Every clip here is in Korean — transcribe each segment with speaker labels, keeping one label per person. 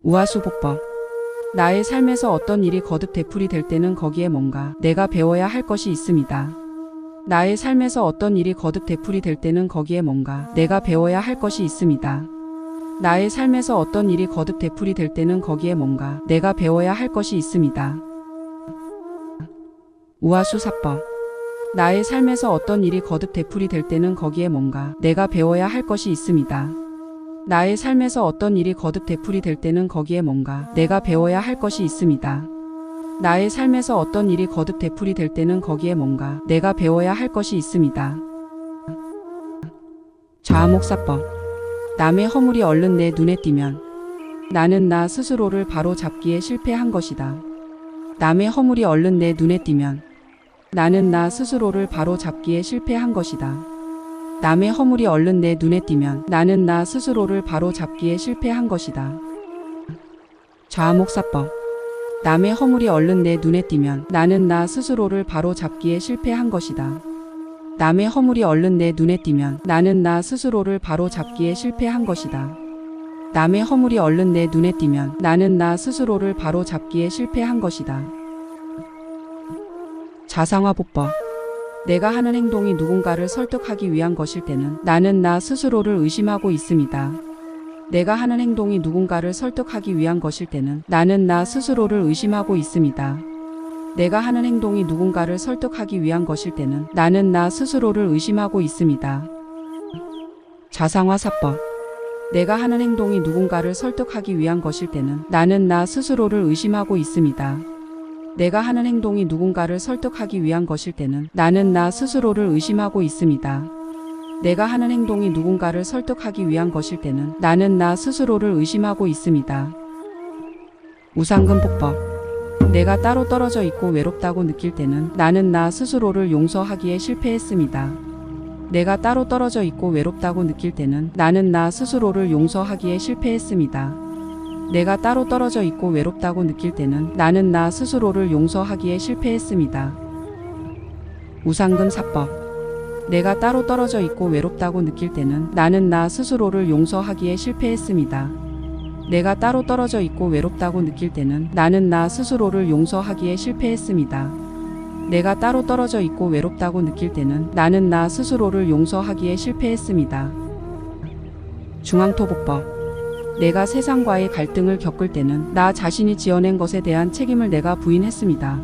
Speaker 1: 우하수복법. 나의 삶에서 어떤 일이 거듭 되풀이 될 때는 거기에 뭔가 내가 배워야 할 것이 있습니다. 나의 삶에서 어떤 일이 거듭 되풀이 될 때는 거기에 뭔가 내가 배워야 할 것이 있습니다. 나의 삶에서 어떤 일이 거듭 되풀이 될 때는 거기에 뭔가 내가 배워야 할 것이 있습니다. 우하수사법. 나의 삶에서 어떤 일이 거듭 되풀이 될 때는 거기에 뭔가 내가 배워야 할 것이 있습니다. 나의 삶에서 어떤 일이 거듭 되풀이 될 때는 거기에 뭔가 내가 배워야 할 것이 있습니다. 나의 삶에서 어떤 일이 거듭 되풀이 될 때는 거기에 뭔가 내가 배워야 할 것이 있습니다. 좌목사법. 남의 허물이 얼른 내 눈에 띄면 나는 나 스스로를 바로 잡기에 실패한 것이다. 남의 허물이 얼른 내 눈에 띄면 나는 나 스스로를 바로 잡기에 실패한 것이다. 남의 허물이 얼른 내 눈에 띄면 나는 나 스스로를 바로 잡기에 실패한 것이다. 좌목사법. 남의 허물이 얼른 내 눈에 띄면 나는 나 스스로를 바로 잡기에 실패한 것이다. 남의 허물이 얼른 내 눈에 띄면 나는 나 스스로를 바로 잡기에 실패한 것이다. 남의 허물이 얼른 내 눈에 띄면 나는 나 스스로를 바로 잡기에 실패한 것이다. 자상화보법. 내가 하는 행동이 누군가를 설득하기 위한 것일 때는 나는 나 스스로를 의심하고 있습니다. 내가 하는 행동이 누군가를 설득하기 위한 것일 때는 나는 나 스스로를 의심하고 있습니다. 내가 하는 행동이 누군가를 설득하기 위한 것일 때는 나는 나 스스로를 의심하고 있습니다. 자상화사법. 내가 하는 행동이 누군가를 설득하기 위한 것일 때는 나는 나 스스로를 의심하고 있습니다. 내가 하는 행동이 누군가를 설득하기 위한 것일 때는 나는 나 스스로를 의심하고 있습니다. 내가 하는 행동이 누군가를 설득하기 위한 것일 때는 나는 나 스스로를 의심하고 있습니다. 우상근복법. 내가 따로 떨어져 있고 외롭다고 느낄 때는 나는 나 스스로를 용서하기에 실패했습니다. 내가 따로 떨어져 있고 외롭다고 느낄 때는 나는 나 스스로를 용서하기에 실패했습니다. 내가 따로 떨어져 있고 외롭다고 느낄 때는 나는 나 스스로를 용서하기에 실패했습니다. 우상근사법. 내가 따로 떨어져 있고 외롭다고 느낄 때는 나는 나 스스로를 용서하기에 실패했습니다. 내가 따로 떨어져 있고 외롭다고 느낄 때는 나는 나 스스로를 용서하기에 실패했습니다. 내가 따로 떨어져 있고 외롭다고 느낄 때는 나는 나 스스로를 용서하기에 실패했습니다. 중앙토복법. 내가 세상과의 갈등을 겪을 때는 나 자신이 지어낸 것에 대한 책임을 내가 부인했습니다.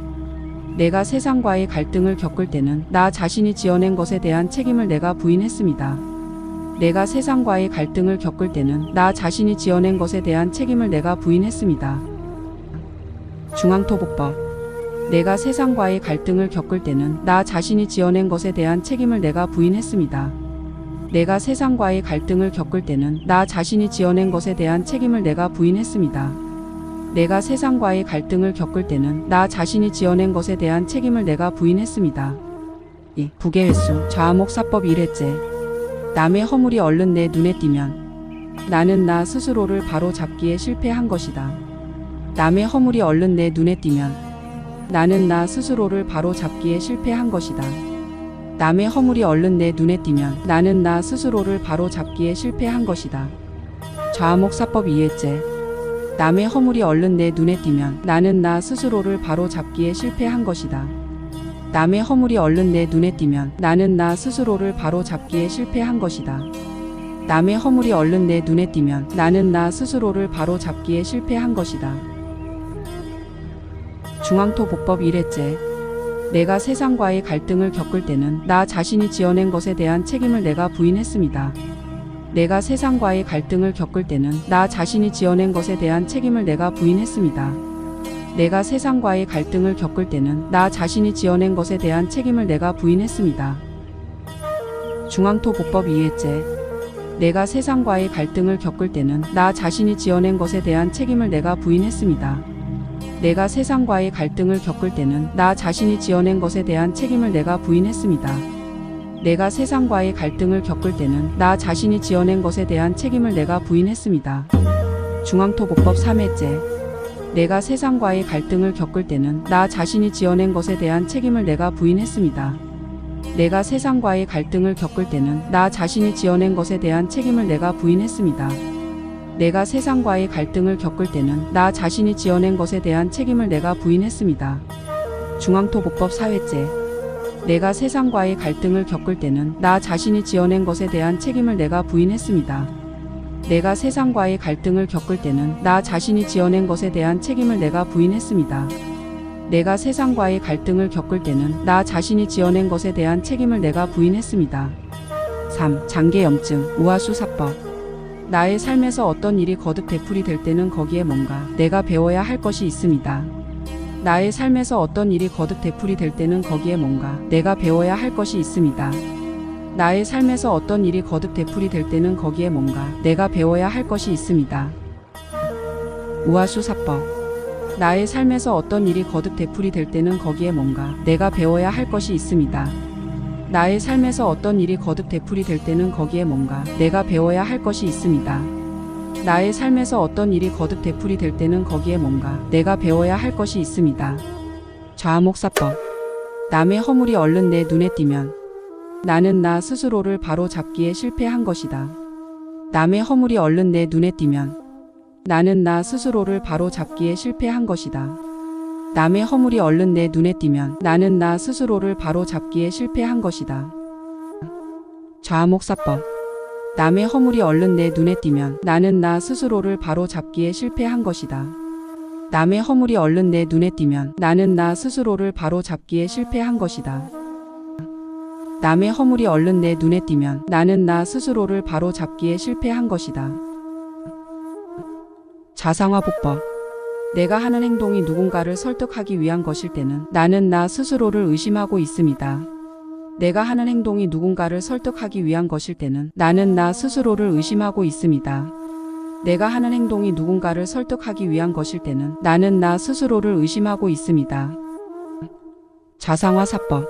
Speaker 1: 내가 세상과의 갈등을 겪을 때는 나 자신이 지어낸 것에 대한 책임을 내가 부인했습니다. 내가 세상과의 갈등을 겪을 때는 나 자신이 지어낸 것에 대한 책임을 내가 부인했습니다. 중앙토복법. 내가 세상과의 갈등을 겪을 때는 나 자신이 지어낸 것에 대한 책임을 내가 부인했습니다. 내가 세상과의 갈등을 겪을 때는 나 자신이 지어낸 것에 대한 책임을 내가 부인했습니다. 내가 세상과의 갈등을 겪을 때는 나 자신이 지어낸 것에 대한 책임을 내가 부인했습니다. 2. 부계횟수. 좌목사법 1회째. 남의 허물이 얼른 내 눈에 띄면 나는 나 스스로를 바로 잡기에 실패한 것이다. 남의 허물이 얼른 내 눈에 띄면 나는 나 스스로를 바로 잡기에 실패한 것이다. 남의 허물이 얼른 내 눈에 띄면 나는 나 스스로를 바로 잡기에 실패한 것이다. 좌목사법 2회째. 남의 허물이 얼른 내 눈에 띄면 나는 나 스스로를 바로 잡기에 실패한 것이다. 남의 허물이 얼른 내 눈에 띄면 나는 나 스스로를 바로 잡기에 실패한 것이다. 남의 허물이 얼른 내 눈에 띄면 나는 나 스스로를 바로 잡기에 실패한 것이다. 중앙토복법 1회째. 내가 세상과의 갈등을 겪을 때는 나 자신이 지어낸 것에 대한 책임을 내가 부인했습니다. 내가 세상과의 갈등을 겪을 때는 나 자신이 지어낸 것에 대한 책임을 내가 부인했습니다. 내가 세상과의 갈등을 겪을 때는 나 자신이 지어낸 것에 대한 책임을 내가 부인했습니다. 중앙토복법 2회째. 내가 세상과의 갈등을 겪을 때는 나 자신이 지어낸 것에 대한 책임을 내가 부인했습니다. 내가 세상과의 갈등을 겪을 때는 나 자신이 지어낸 것에 대한 책임을 내가 부인했습니다. 내가 세상과의 갈등을 겪을 때는 나 자신이 지어낸 것에 대한 책임을 내가 부인했습니다. 중앙토복법 3회째. 내가 세상과의 갈등을 겪을 때는 나 자신이 지어낸 것에 대한 책임을 내가 부인했습니다. 내가 세상과의 갈등을 겪을 때는 나 자신이 지어낸 것에 대한 책임을 내가 부인했습니다. 내가 세상과의 갈등을 겪을 때는 나 자신이 지어낸 것에 대한 책임을 내가 부인했습니다. 중앙토복법 4회째. 내가 세상과의 갈등을 겪을 때는 나 자신이 지어낸 것에 대한 책임을 내가 부인했습니다. 내가 세상과의 갈등을 겪을 때는 나 자신이 지어낸 것에 대한 책임을 내가 부인했습니다. 내가 세상과의 갈등을 겪을 때는 나 자신이 지어낸 것에 대한 책임을 내가 부인했습니다. 3. 장계염증, 우하수사법. 나의 삶에서 어떤 일이 거듭 되풀이 될 때는 거기에 뭔가 내가 배워야 할 것이 있습니다. 나의 삶에서 어떤 일이 거듭 되풀이 될 때는 거기에 뭔가 내가 배워야 할 것이 있습니다. 나의 삶에서 어떤 일이 거듭 되풀이 될 때는 거기에 뭔가 내가 배워야 할 것이 있습니다. 우하수사법. 나의 삶에서 어떤 일이 거듭 되풀이 될 때는 거기에 뭔가 내가 배워야 할 것이 있습니다. 나의 삶에서 어떤 일이 거듭 되풀이 될 때는 거기에 뭔가 내가 배워야 할 것이 있습니다. 나의 삶에서 어떤 일이 거듭 되풀이 될 때는 거기에 뭔가 내가 배워야 할 것이 있습니다. 좌목사법. 남의 허물이 얼른 내 눈에 띄면 나는 나 스스로를 바로 잡기에 실패한 것이다. 남의 허물이 얼른 내 눈에 띄면 나는 나 스스로를 바로 잡기에 실패한 것이다. 남의 허물이 얼른 내 눈에 띄면 나는 나 스스로를 바로 잡기에 실패한 것이다. 좌목사법. 남의 허물이 얼른 내 눈에 띄면 나는 나 스스로를 바로 잡기에 실패한 것이다. 남의 허물이 얼른 내 눈에 띄면 나는 나 스스로를 바로 잡기에 실패한 것이다. 남의 허물이 얼른 내 눈에 띄면 나는 나 스스로를 바로 잡기에 실패한 것이다. 자상화보법. 내가 하는 행동이 누군가를 설득하기 위한 것일 때는 나는 나 스스로를 의심하고 있습니다. 내가 하는 행동이 누군가를 설득하기 위한 것일 때는 나는 나 스스로를 의심하고 있습니다. 내가 하는 행동이 누군가를 설득하기 위한 것일 때는 나는 나 스스로를 의심하고 있습니다. 자상화사법.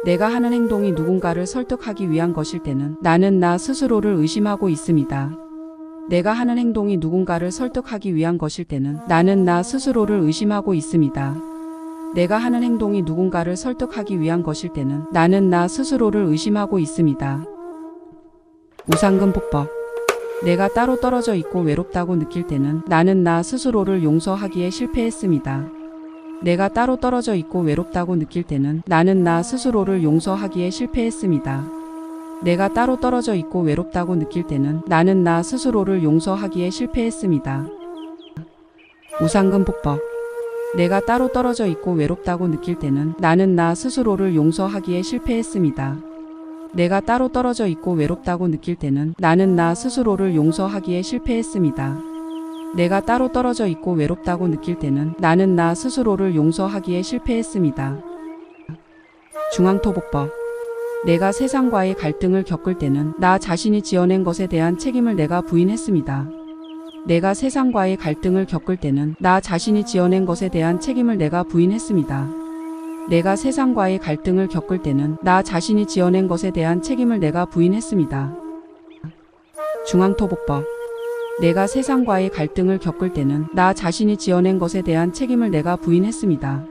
Speaker 1: 내가 하는 행동이 누군가를 설득하기 위한 것일 때는 나는 나 스스로를 의심하고 있습니다. 내가 하는 행동이 누군가를 설득하기 위한 것일 때는 나는 나 스스로를 의심하고 있습니다. 내가 하는 행동이 누군가를 설득하기 위한 것일 때는 나는 나 스스로를 의심하고 있습니다. 우상근폭법. 내가 따로 떨어져 있고 외롭다고 느낄 때는 나는 나 스스로를 용서하기에 실패했습니다. 내가 따로 떨어져 있고 외롭다고 느낄 때는 나는 나 스스로를 용서하기에 실패했습니다. 내가 따로 떨어져 있고 외롭다고 느낄 때는 나는 나 스스로를 용서하기에 실패했습니다. 우상근폭법. 내가 따로 떨어져 있고 외롭다고 느낄 때는 나는 나 스스로를 용서하기에 실패했습니다. 내가 따로 떨어져 있고 외롭다고 느낄 때는 나는 나 스스로를 용서하기에 실패했습니다. 내가 따로 떨어져 있고 외롭다고 느낄 때는 나는 나 스스로를 용서하기에 실패했습니다. 중앙토복법. 내가 세상과의 갈등을 겪을 때는 나 자신이 지어낸 것에 대한 책임을 내가 부인했습니다. 내가 세상과의 갈등을 겪을 때는 나 자신이 지어낸 것에 대한 책임을 내가 부인했습니다. 내가 세상과의 갈등을 겪을 때는 나 자신이 지어낸 것에 대한 책임을 내가 부인했습니다. 중앙토복법. 내가 세상과의 갈등을 겪을 때는 나 자신이 지어낸 것에 대한 책임을 내가 부인했습니다.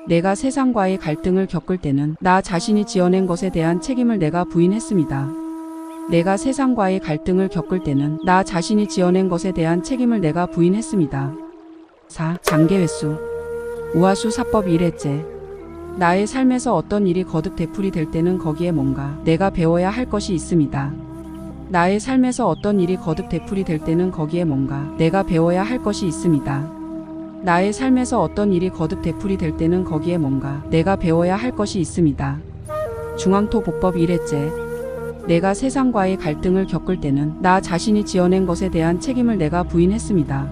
Speaker 1: 내가 세상과의 갈등을 겪을 때는 나 자신이 지어낸 것에 대한 책임을 내가 부인했습니다. 내가 세상과의 갈등을 겪을 때는 나 자신이 지어낸 것에 대한 책임을 내가 부인했습니다. 4. 장계회수. 우하수사법 1회째. 나의 삶에서 어떤 일이 거듭 되풀이 될 때는 거기에 뭔가 내가 배워야 할 것이 있습니다. 나의 삶에서 어떤 일이 거듭 되풀이 될 때는 거기에 뭔가 내가 배워야 할 것이 있습니다. 나의 삶에서 어떤 일이 거듭 되풀이 될 때는 거기에 뭔가 내가 배워야 할 것이 있습니다. 중앙토복법 1회째. 내가 세상과의 갈등을 겪을 때는 나 자신이 지어낸 것에 대한 책임을 내가 부인했습니다.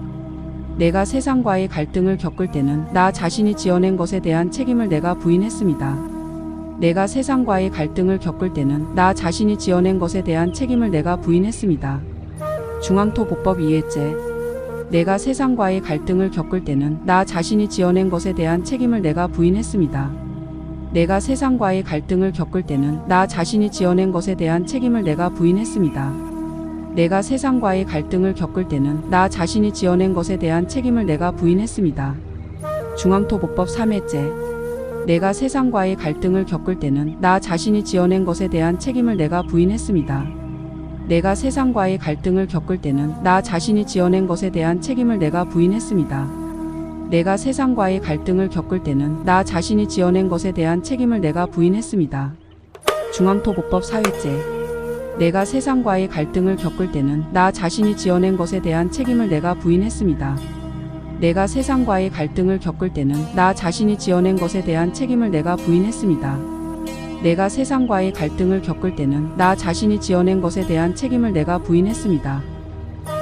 Speaker 1: 내가 세상과의 갈등을 겪을 때는 나 자신이 지어낸 것에 대한 책임을 내가 부인했습니다. 내가 세상과의 갈등을 겪을 때는 나 자신이 지어낸 것에 대한 책임을 내가 부인했습니다. 중앙토복법 2회째. 내가 세상과의 갈등을 겪을 때는 나 자신이 지어낸 것에 대한 책임을 내가 부인했습니다. 내가 세상과의 갈등을 겪을 때는 나 자신이 지어낸 것에 대한 책임을 내가 부인했습니다. 내가 세상과의 갈등을 겪을 때는 나 자신이 지어낸 것에 대한 책임을 내가 부인했습니다. 중앙토복법 3회째. 내가 세상과의 갈등을 겪을 때는 나 자신이 지어낸 것에 대한 책임을 내가 부인했습니다. 내가 세상과의 갈등을 겪을 때는 나 자신이 지어낸 것에 대한 책임을 내가 부인했습니다. 내가 세상과의 갈등을 겪을 때는 나 자신이 지어낸 것에 대한 책임을 내가 부인했습니다. 중앙토복법 4회째. 내가 세상과의 갈등을 겪을 때는 나 자신이 지어낸 것에 대한 책임을 내가 부인했습니다. 내가 세상과의 갈등을 겪을 때는 나 자신이 지어낸 것에 대한 책임을 내가 부인했습니다. 내가 세상과의 갈등을 겪을 때는 나 자신이 지어낸 것에 대한 책임을 내가 부인했습니다.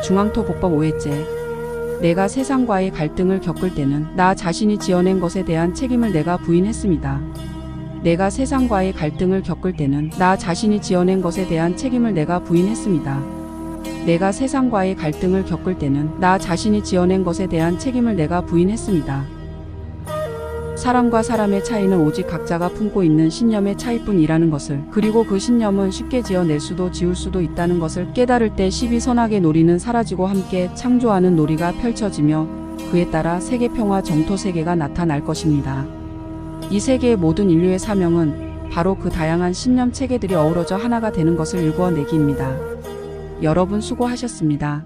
Speaker 1: 중앙토복법 5회째. 내가 세상과의 갈등을 겪을 때는 나 자신이 지어낸 것에 대한 책임을 내가 부인했습니다. 내가 세상과의 갈등을 겪을 때는 나 자신이 지어낸 것에 대한 책임을 내가 부인했습니다. 내가 세상과의 갈등을 겪을 때는 나 자신이 지어낸 것에 대한 책임을 내가 부인했습니다. 사람과 사람의 차이는 오직 각자가 품고 있는 신념의 차이뿐이라는 것을, 그리고 그 신념은 쉽게 지어낼 수도 지울 수도 있다는 것을 깨달을 때 시비선악의 놀이는 사라지고 함께 창조하는 놀이가 펼쳐지며 그에 따라 세계평화 정토세계가 나타날 것입니다. 이 세계의 모든 인류의 사명은 바로 그 다양한 신념 체계들이 어우러져 하나가 되는 것을 일궈내기입니다. 여러분 수고하셨습니다.